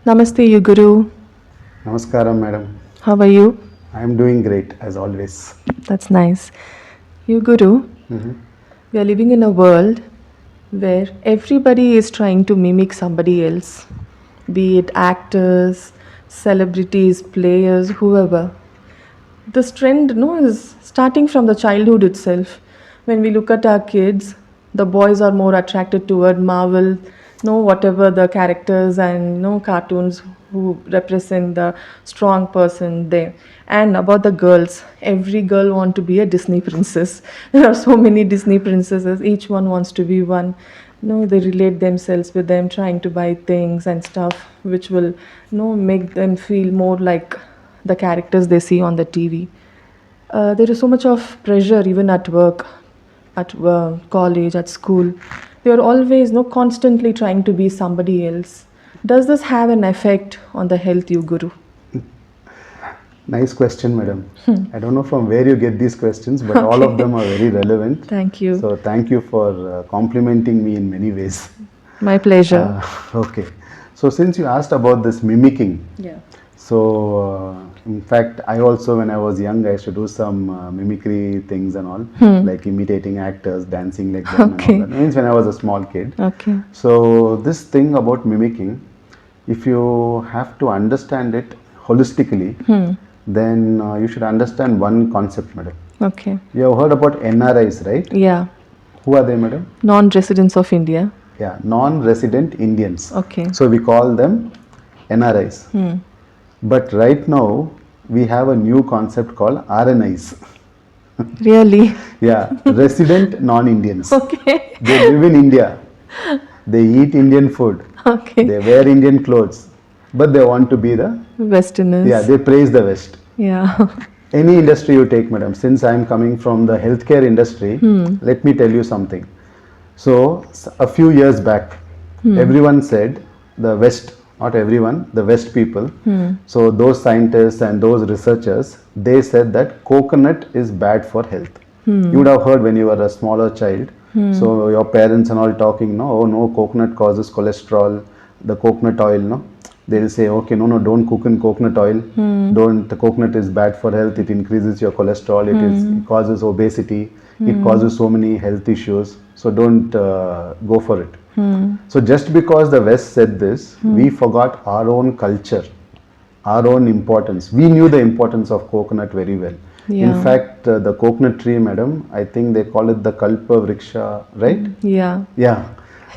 Namaste, Yuguru. Namaskaram, madam. How are you? I am doing great as always. That's nice. Yuguru, Mhm. we are living in a world where everybody is trying to mimic somebody else, be it actors, celebrities, players, whoever. This trend is starting from the childhood itself. When we look at our kids, the boys are more attracted toward Marvel, whatever the characters and cartoons who represent the strong person there. And about the girls, every girl want to be a Disney princess. There are so many Disney princesses, each one wants to be one. No, they relate themselves with them, trying to buy things and stuff which will make them feel more like the characters they see on the TV. There is so much of pressure even at work, at college, at school. We are always constantly trying to be somebody else. Does this have an effect on the health, you guru? Nice question, madam. I don't know from where you get these questions, but all of Okay. them are very relevant. Thank you. So, thank you for complimenting me in many ways. My pleasure. Okay. So, since you asked about this mimicking, Yeah. in fact, I also, when I was young, I used to do some mimicry things and all, like imitating actors, dancing like them, and all Okay. that. Means when I was a small kid. Okay. So, this thing about mimicking, if you have to understand it holistically, then you should understand one concept, madam. Okay. You have heard about NRIs, right? Yeah. Who are they, madam? Non-residents of India. Yeah, non-resident Indians. Okay. So we call them NRIs. But right now, we have a new concept called RNIs. Really? Yeah, resident non-Indians. Okay. They live in India. They eat Indian food. Okay. They wear Indian clothes. But they want to be Westerners. yeah, they praise the West. Yeah. Any industry you take, madam, since I am coming from the healthcare industry, let me tell you something. So, a few years back, everyone said the West, not everyone, the West people. So, those scientists and those researchers, they said that coconut is bad for health. You would have heard when you were a smaller child. So, your parents and all talking, no, oh no, coconut causes cholesterol, the coconut oil, no. They'll say, okay, no, don't cook in coconut oil. The coconut is bad for health. It increases your cholesterol. It causes obesity. It causes so many health issues. So don't go for it. So just because the West said this, we forgot our own culture, our own importance. We knew the importance of coconut very well. Yeah. In fact, the coconut tree, madam, I think they call it the Kalpa Vriksha, right? Yeah. Yeah.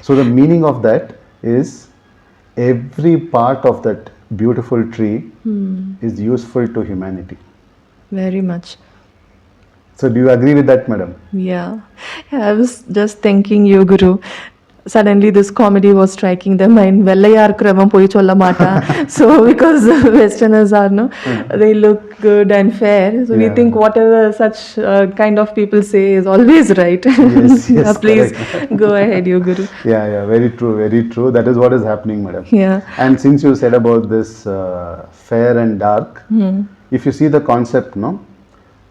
So the meaning of that is every part of that beautiful tree is useful to humanity. Very much. So do you agree with that, madam? Yeah. Yeah, I was just thinking you, Guru. Suddenly, this comedy was striking the mind. Vellayar kravam poi cholla mata. So, because Westerners are, no, they look good and fair. So, we Yeah. think whatever such kind of people say is always right. Yes, Yeah, yes, please correct. go ahead, you, Guru. Yeah, very true, very true. That is what is happening, madam. Yeah. And since you said about this fair and dark, if you see the concept, no,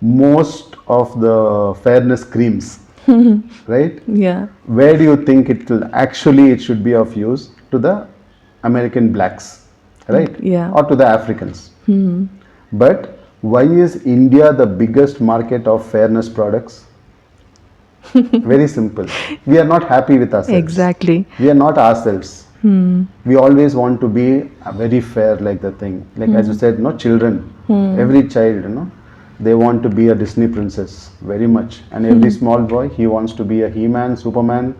most of the fairness creams, right? Yeah. Where do you think it should be of use? To the American blacks, right? Yeah. Or to the Africans. But why is India the biggest market of fairness products? Very simple. We are not happy with ourselves. Exactly. We are not ourselves. We always want to be very fair, like the thing. Like as you said, no, children. Every child, they want to be a Disney princess very much. And every small boy, he wants to be a He-Man, Superman,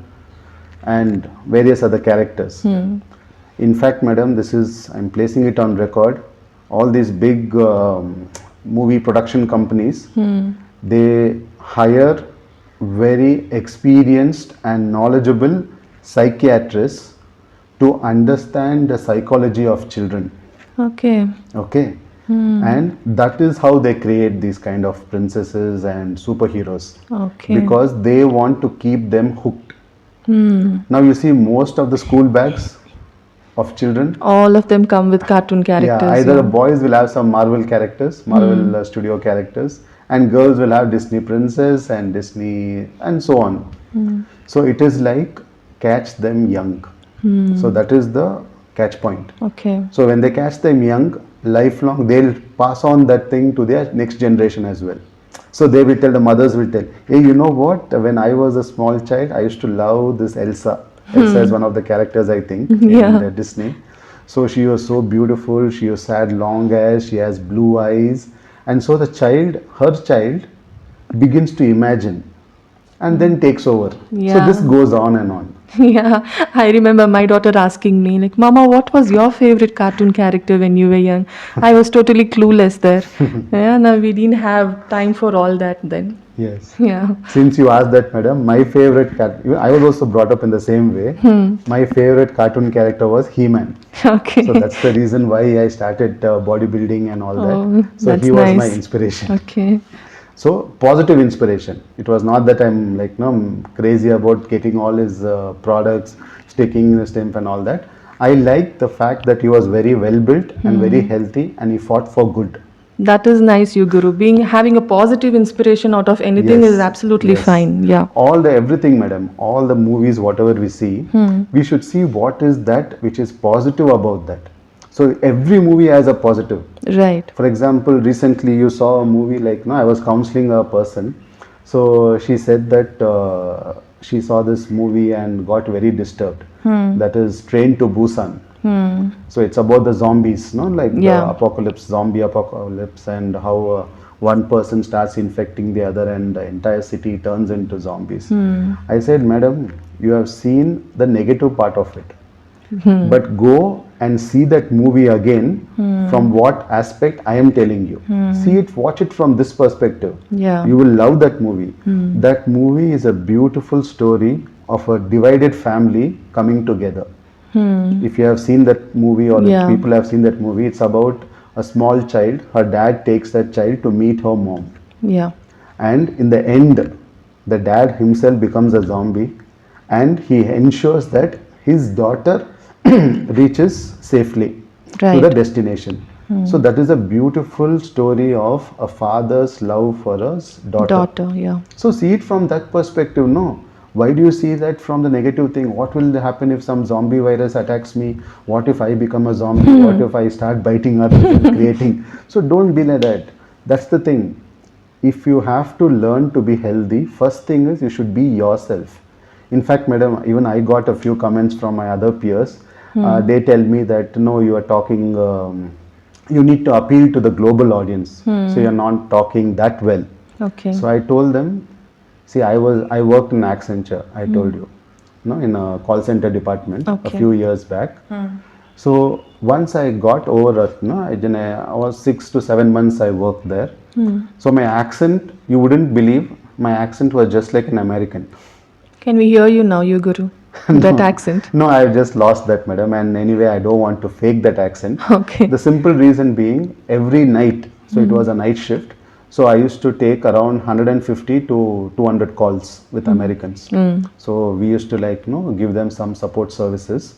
and various other characters. In fact, madam, I'm placing it on record. All these big movie production companies, they hire very experienced and knowledgeable psychiatrists to understand the psychology of children. Okay. Okay. And that is how they create these kind of princesses and superheroes. Okay. Because they want to keep them hooked. Now you see most of the school bags of children. All of them come with cartoon characters. Yeah, either the boys will have some Marvel characters, Marvel studio characters, and girls will have Disney princess and Disney and so on. So it is like catch them young. So that is the catch point. Okay. So when they catch them young, lifelong, they'll pass on that thing to their next generation as well. So they will tell, the mothers will tell, hey, you know what? When I was a small child, I used to love this Elsa. Elsa is one of the characters, I think, in Yeah. Disney. So she was so beautiful. She was had long hair. She has blue eyes, and so the child, her child, begins to imagine, and then takes over. So this Yeah. goes on and on. Yeah, I remember my daughter asking me, like, Mama, what was your favorite cartoon character when you were young? I was totally clueless there. Yeah, no, we didn't have time for all that then. Yes. Yeah. Since you asked that, madam, my favorite cat. I was also brought up in the same way. My favorite cartoon character was He-Man. So Okay. that's the reason why I started bodybuilding and all that. Oh, So that's he was my nice. inspiration. Okay. So positive inspiration. It was not that I'm like no I'm crazy about getting all his products, sticking the stamp and all that. I like the fact that he was very well built and very healthy, and he fought for good. That is nice, you Guru. Being having a positive inspiration out of anything is Yes, absolutely yes. fine. Yeah. All the everything, madam, all the movies, whatever we see, we should see what is that which is positive about that. So every movie has a positive. Right. For example, recently you saw a movie like, no, I was counseling a person. So she said that she saw this movie and got very disturbed. That is Train to Busan. So it's about the zombies, no, like the Yeah. apocalypse, zombie apocalypse, and how one person starts infecting the other, and the entire city turns into zombies. I said, Madam, you have seen the negative part of it, but go and see that movie again from what aspect I am telling you. See it, watch it from this perspective. Yeah. You will love that movie. That movie is a beautiful story of a divided family coming together. If you have seen that movie, or if Yeah. people have seen that movie, it's about a small child. Her dad takes that child to meet her mom, Yeah. and in the end, the dad himself becomes a zombie, and he ensures that his daughter reaches safely to the Right. destination. So that is a beautiful story of a father's love for his daughter. Daughter. Yeah. So see it from that perspective, no? Why do you see that from the negative thing? What will happen if some zombie virus attacks me? What if I become a zombie? What if I start biting others and creating? So don't be like that. That's the thing. If you have to learn to be healthy, first thing is you should be yourself. In fact, madam, even I got a few comments from my other peers. They tell me that no, you are talking, you need to appeal to the global audience. So you're not talking that well. Okay. So I told them, see, I worked in Accenture, I told you, no, in a call center department a Okay. few years back. So once I got over it, no, I was 6 to 7 months I worked there. So my accent, you wouldn't believe, my accent was just like an American. Can we hear you now, you Guru? That accent. No, I just lost that, madam. And anyway, I don't want to fake that accent. Okay. The simple reason being, every night, so it was a night shift. So I used to take around 150 to 200 calls with Americans. So we used to like, give them some support services.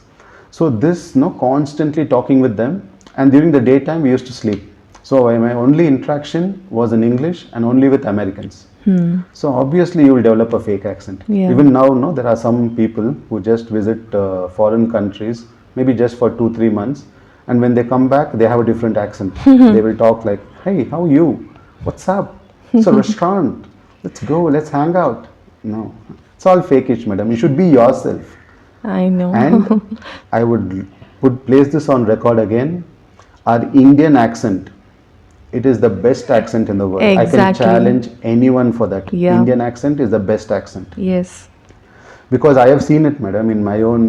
So this, constantly talking with them, and during the daytime we used to sleep. So my only interaction was in English and only with Americans. So obviously you will develop a fake accent. Yeah. Even now, no, there are some people who just visit foreign countries, maybe just for 2 3 months, and when they come back, they have a different accent. They will talk like, "Hey, how are you? What's up? It's a restaurant. Let's go. Let's hang out." No, it's all fakeish, madam. You should be yourself. I know. And I would place this on record again. Our Indian accent, it is the best accent in the world. I can Exactly. challenge anyone for that. Yeah. Indian accent is the best accent, Yes. because I have seen it, madam, in my own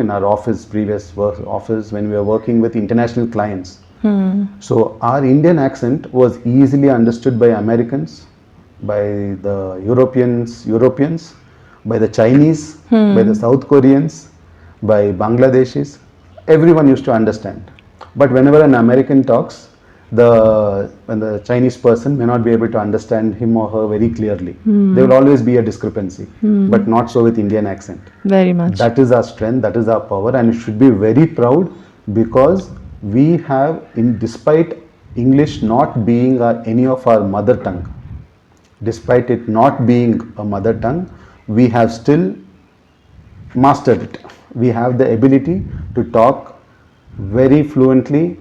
in our office, previous work office, when we were working with international clients. So our Indian accent was easily understood by Americans, by the Europeans, by the Chinese, by the South Koreans, by Bangladeshis. Everyone used to understand. But whenever an American talks, when the Chinese person may not be able to understand him or her very clearly. There will always be a discrepancy, but not so with Indian accent. Very much. That is our strength, that is our power, and it should be very proud, because we have, despite English not being any of our mother tongue, despite it not being a mother tongue, we have still mastered it. we have the ability to talk very fluently,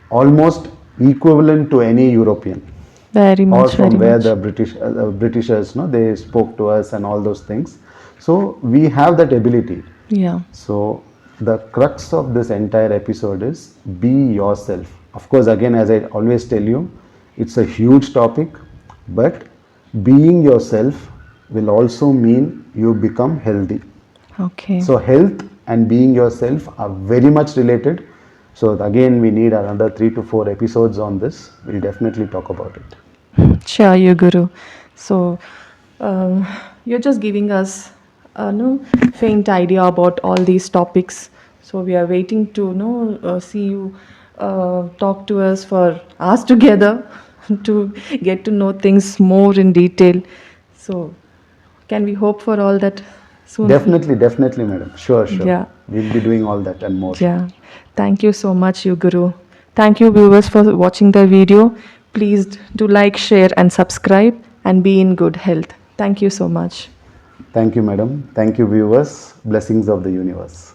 almost equivalent to any European, Very or much, from very where much. the Britishers, no, they spoke to us and all those things. So we have that ability. Yeah. So the crux of this entire episode is be yourself. Of course, again, as I always tell you, it's a huge topic, but being yourself will also mean you become healthy. Okay. So health and being yourself are very much related. So again, we need another 3 to 4 episodes on this. We'll definitely talk about it. Sure, you Guru. So, um, you're just giving us a no faint idea about all these topics. So we are waiting to see you talk to us for us together to get to know things more in detail. So, can we hope for all that soon? Definitely, definitely, madam. Sure, sure. Yeah. We'll be doing all that and more. Yeah. Thank you so much, Yuguru. Thank you, viewers, for watching the video. Please do like, share, and subscribe, and be in good health. Thank you so much. Thank you, madam. Thank you, viewers. Blessings of the universe.